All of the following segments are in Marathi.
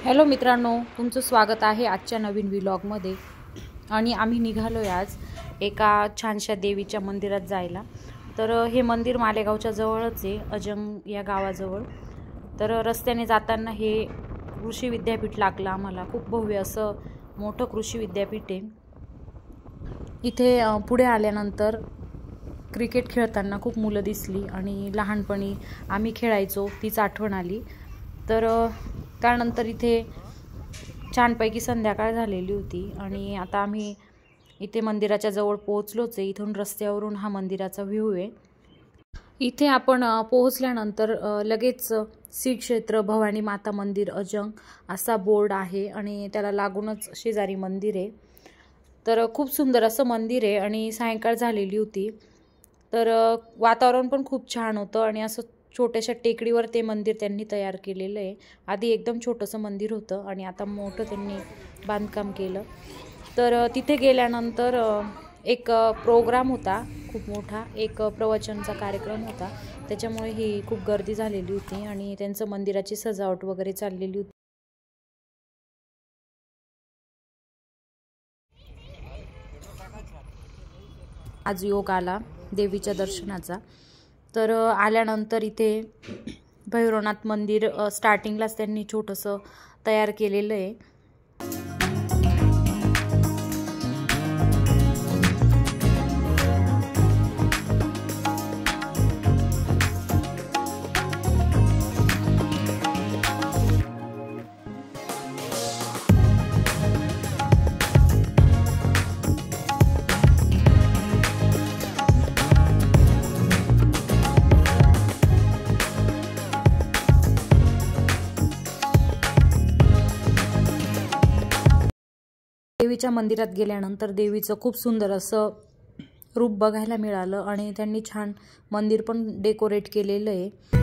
हॅलो मित्रांनो, तुमचं स्वागत आहे आजच्या नवीन व्लॉगमध्ये। आणि आम्ही निघालोय आज एका छानशा देवीच्या मंदिरात जायला। तर हे मंदिर मालेगावच्या जवळच आहे, अजंग या गावाजवळ। तर रस्त्याने जाताना हे कृषी विद्यापीठ लागलं आम्हाला। खूप भव्य असं मोठं कृषी विद्यापीठ आहे। इथे पुढे आल्यानंतर क्रिकेट खेळताना खूप मुलं दिसली आणि लहानपणी आम्ही खेळायचो तीच आठवण आली। तर त्यानंतर इथे छानपैकी संध्याकाळ झालेली होती आणि आता आम्ही इथे मंदिराच्या जवळ पोहोचलोच आहे। इथून रस्त्यावरून हा मंदिराचा व्ह्यू आहे। इथे आपण पोहोचल्यानंतर लगेच श्री क्षेत्र भवानी माता मंदिर अजंग असा बोर्ड आहे आणि त्याला लागूनच शेजारी मंदिर आहे। तर खूप सुंदर असं मंदिर आहे आणि सायंकाळ झालेली होती। तर वातावरण पण खूप छान होतं आणि असं छोट्याशा टेकडीवर ते मंदिर त्यांनी तयार केलेलं आहे। आधी एकदम छोटंसं मंदिर होतं आणि आता मोठं त्यांनी बांधकाम केलं। तर तिथे गेल्यानंतर एक प्रोग्राम होता खूप मोठा, एक प्रवचनाचा कार्यक्रम होता। त्याच्यामुळे ही खूप गर्दी झालेली होती आणि त्यांचं मंदिराची सजावट वगैरे चाललेली होती। आज योग आला देवीच्या दर्शनाचा। तर आल्यानंतर इथे भैरवनाथ मंदिर स्टार्टिंगलाच त्यांनी छोटंसं तयार केलेलं आहे। देवीच्या मंदिरात गेल्यानंतर देवीचं खूप सुंदर असं रूप बघायला मिळालं आणि त्यांनी छान मंदिर पण डेकोरेट केलेलं आहे।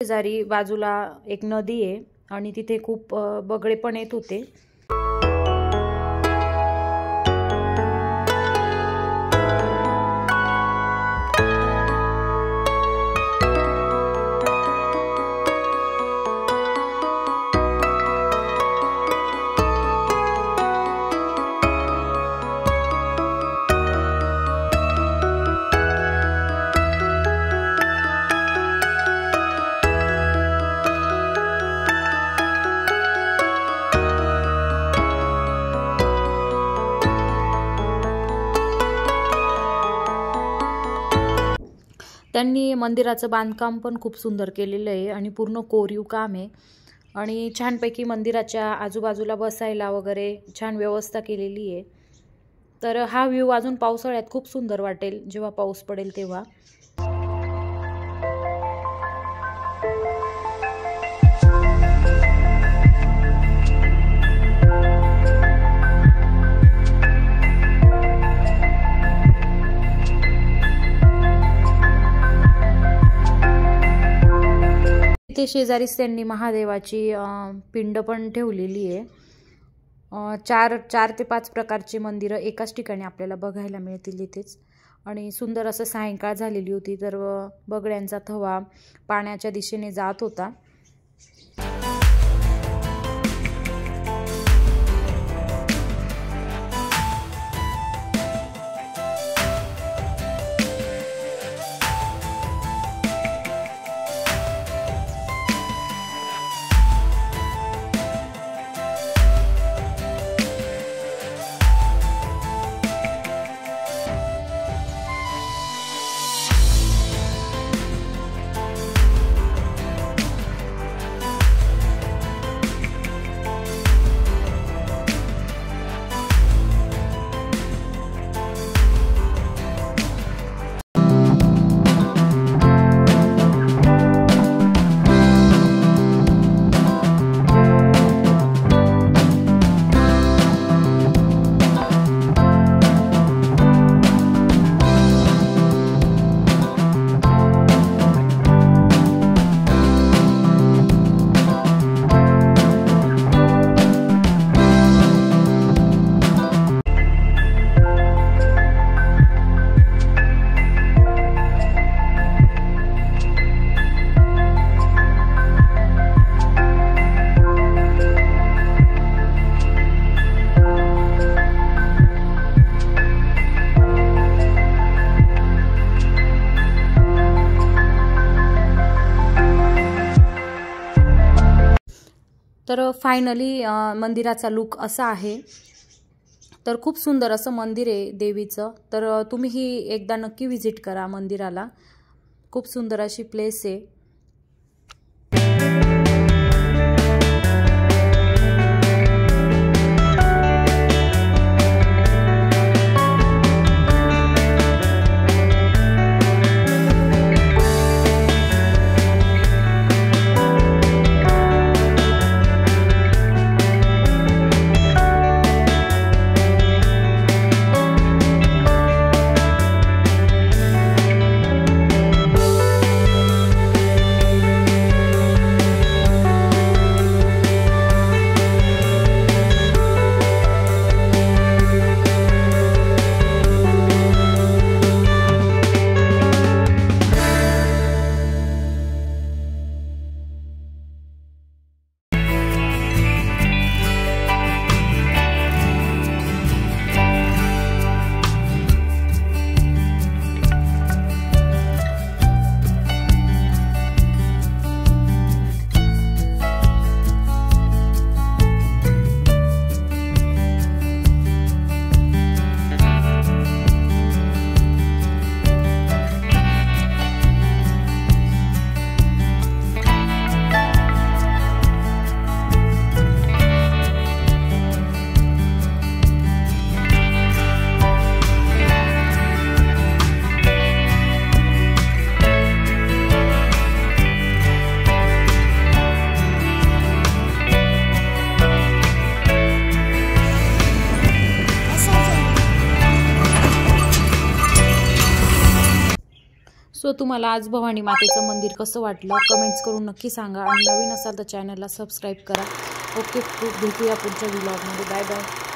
शेजारी बाजूला एक नदी आहे आणि तिथे खूप बगळे पण येत होते। त्यांनी मंदिराचं बांधकाम पण खूप सुंदर केलेलं आहे आणि पूर्ण कोरीव काम आहे आणि छानपैकी मंदिराच्या आजूबाजूला बसायला वगैरे छान व्यवस्था केलेली आहे। तर हा व्ह्यू अजून पावसाळ्यात खूप सुंदर वाटेल जेव्हा पाऊस पडेल तेव्हा। इथे शेजारीच त्यांनी महादेवाची पिंड पण ठेवलेली आहे। चार ते 5 प्रकारचे मंदिरं एकाच ठिकाणी आपल्याला बघायला मिळतील इथेच। आणि सुंदर असं सायंकाळ झालेली होती तर बगड्यांचा थवा पाण्याच्या दिशेने जात होता। तर फायनली मंदिराचा लुक असा आहे। तर खूप सुंदर असं मंदिर आहे देवीचं, तर तुम्हीही एकदा नक्की व्हिजिट करा मंदिराला। खूप सुंदर अशी प्लेस आहे। सो तुम्हाला आज भवानी मातेचं मंदिर कसं वाटलं कमेंट्स करून नक्की सांगा, आणि नवीन असाल तर चॅनलला सबस्क्राईब करा। ओके, भेटूया पुढच्या व्लॉगमध्ये। Bye bye.